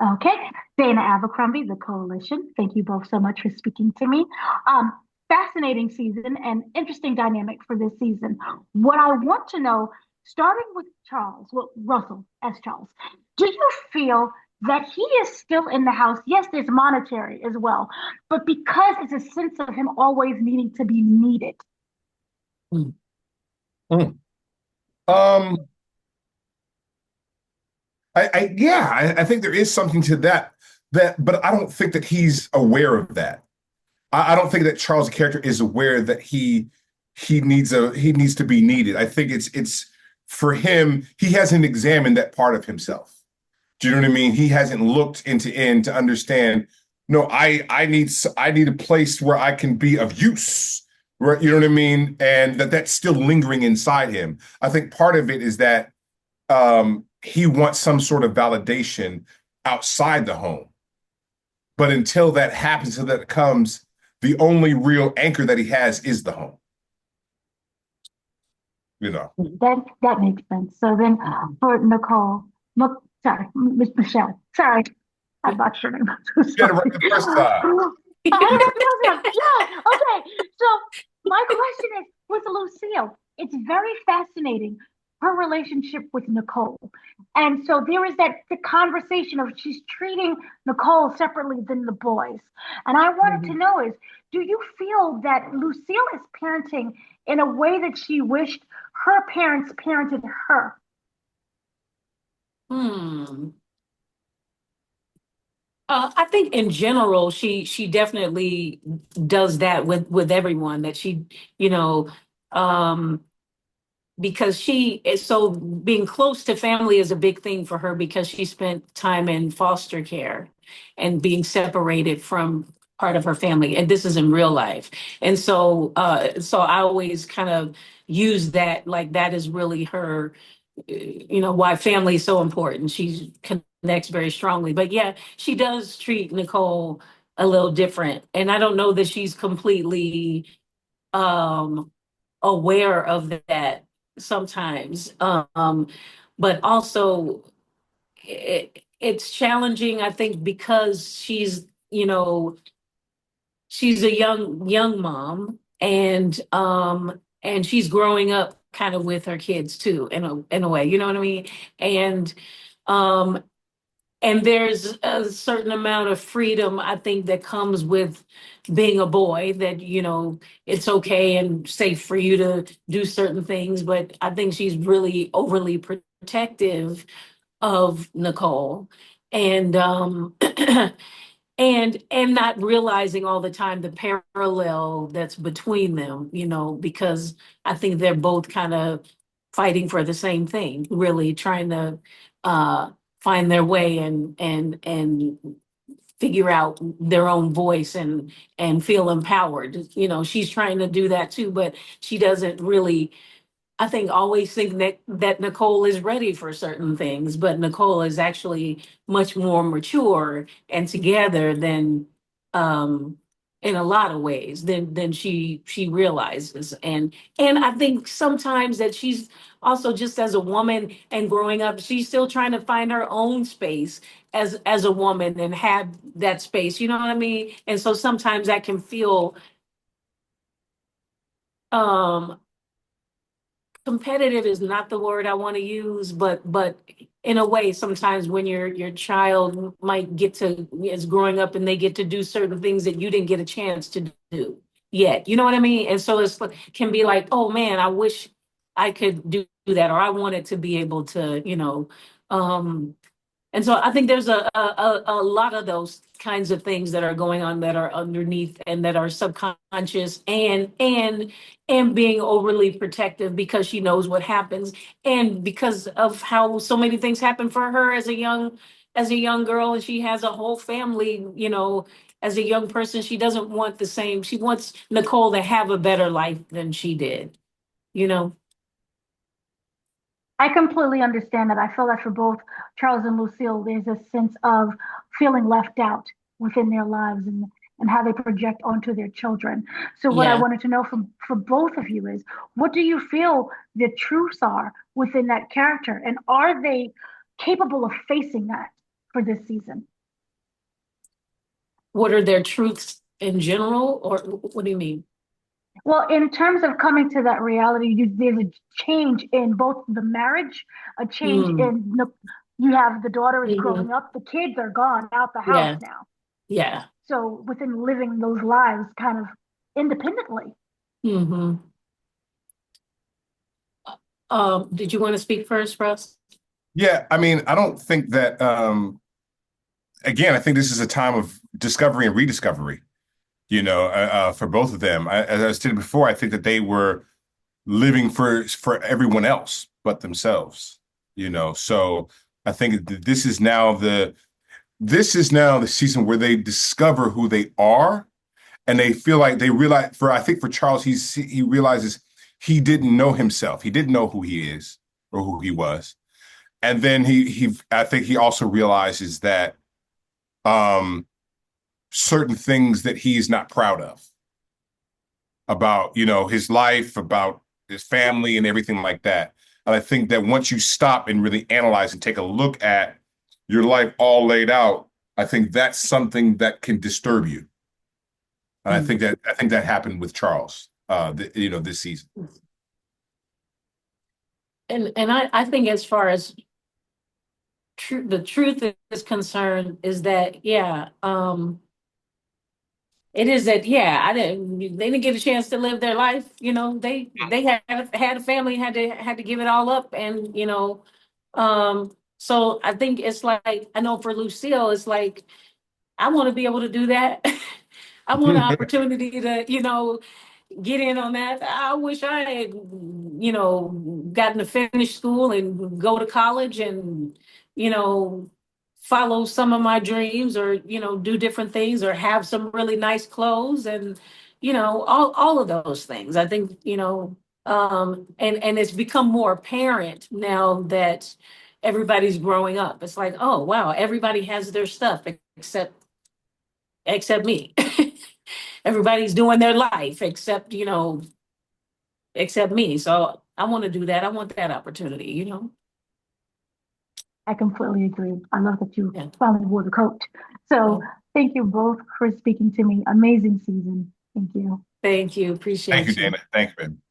Okay, Dana Abercrombie, The Koalition. Thank you both so much for speaking to me. Um, Fascinating season and interesting dynamic for this season. What I want to know, starting with Charles, well, Russell as Charles, do you feel that he is still in the house? Yes, there's monetary as well, but because it's a sense of him always needing to be needed. Mm. Mm. Um, I think there is something to that, but I don't think that he's aware of that. I don't think that Charles' character is aware that he needs to be needed. I think it's for him, he hasn't examined that part of himself. Do you know what I mean? He hasn't looked into end to understand, no, I need a place where I can be of use. Right? You know what I mean? And that's still lingering inside him. I think part of it is that he wants some sort of validation outside the home. But until that happens, until that comes, the only real anchor that he has is the home. You know. That makes sense. So then for Nicole, sorry, Miss Michelle, sorry, I botched your name. I'm so Get it sorry. right the first time. How did I pronounce it? Yeah. Okay. So my question is with Lucille, it's very fascinating her relationship with Nicole. And so there is that the conversation of she's treating Nicole separately than the boys. And I wanted to Mhm. know is do you feel that Lucille is parenting in a way that she wished her parents parented her? Hmm. I think in general, she definitely does that with everyone that she, you know, um, because she is so being close to family is a big thing for her because she spent time in foster care and being separated from part of her family, and this is in real life. And so I always kind of use that like that is really her, why family is so important. She connects very strongly. But yeah, she does treat Nicole a little different. And I don't know that she's completely um aware of that sometimes. But also it's challenging, I think, because she's a young mom and she's growing up kind of with her kids too in a way, you know what I mean? And um and there's a certain amount of freedom I think that comes with being a boy that it's okay and safe for you to do certain things, but I think she's really overly protective of Nicole and and not realizing all the time the parallel that's between them, because I think they're both kind of fighting for the same thing, really trying to uh find their way and figure out their own voice and feel empowered. She's trying to do that too, but she doesn't really, I think, always think that Nicole is ready for certain things, but Nicole is actually much more mature and together than um in a lot of ways than she realizes. And I think sometimes that she's also just as a woman and growing up, she's still trying to find her own space as a woman and have that space, you know what I mean? And so sometimes that can feel um competitive is not the word I want to use, but in a way, sometimes when your child might get to is growing up and they get to do certain things that you didn't get a chance to do yet. You know what I mean? And so can be like, oh man, I wish I could do that, or I wanted to be able to, um, and so I think there's a lot of those kinds of things that are going on that are underneath and that are subconscious and being overly protective because she knows what happens and because of how so many things happen for her as a young girl, and she has a whole family, as a young person. She doesn't want the same. She wants Nicole to have a better life than she did, you know. I completely understand that. I feel that for both Charles and Lucille, there's a sense of feeling left out within their lives and how they project onto their children. So what I Yeah. wanted to know from for both of you is what do you feel the truths are within that character? And are they capable of facing that for this season? what are their truths in general, or what do you mean? Well, in terms of coming to that reality, there's a change in both the marriage, a change Mm, in you have the daughter is mhm. growing up, the kids are gone out the house Yeah, now. yeah. So within living those lives kind of independently. Hmm. Did you want to speak first, Russ? Yeah, I mean, I don't think that again, I think this is a time of discovery and rediscovery, for both of them. As I stated before, I think that they were living for everyone else but themselves, So I think that this is now the season where they discover who they are, and they feel like they realize. I think for Charles, he realizes he didn't know himself. He didn't know who he is or who he was, and then I think he also realizes that um certain things that he's not proud of about, his life, about his family and everything like that. And I think that once you stop and really analyze and take a look at your life all laid out, I think that's something that can disturb you. And I think that happened with Charles, this season. And I think as far as the truth is concerned, is that yeah, it is that yeah, they didn't get a chance to live their life. They had a family, had to give it all up, and so I think it's like, I know for Lucille, it's like, I want to be able to do that. I want an opportunity to, get in on that. I wish I had, gotten to finish school and go to college and, you know, follow some of my dreams, or, do different things, or have some really nice clothes, and, all of those things. I think, and it's become more apparent now that everybody's growing up. It's like, oh wow, everybody has their stuff except me. Everybody's doing their life except me. So I want to do that. I want that opportunity. I completely agree. I love that you Yeah. finally wore the coat. So Yeah. thank you both for speaking to me. Amazing season. Thank you. Thank you. Thank you, Appreciate you. Dana. Thank you, man.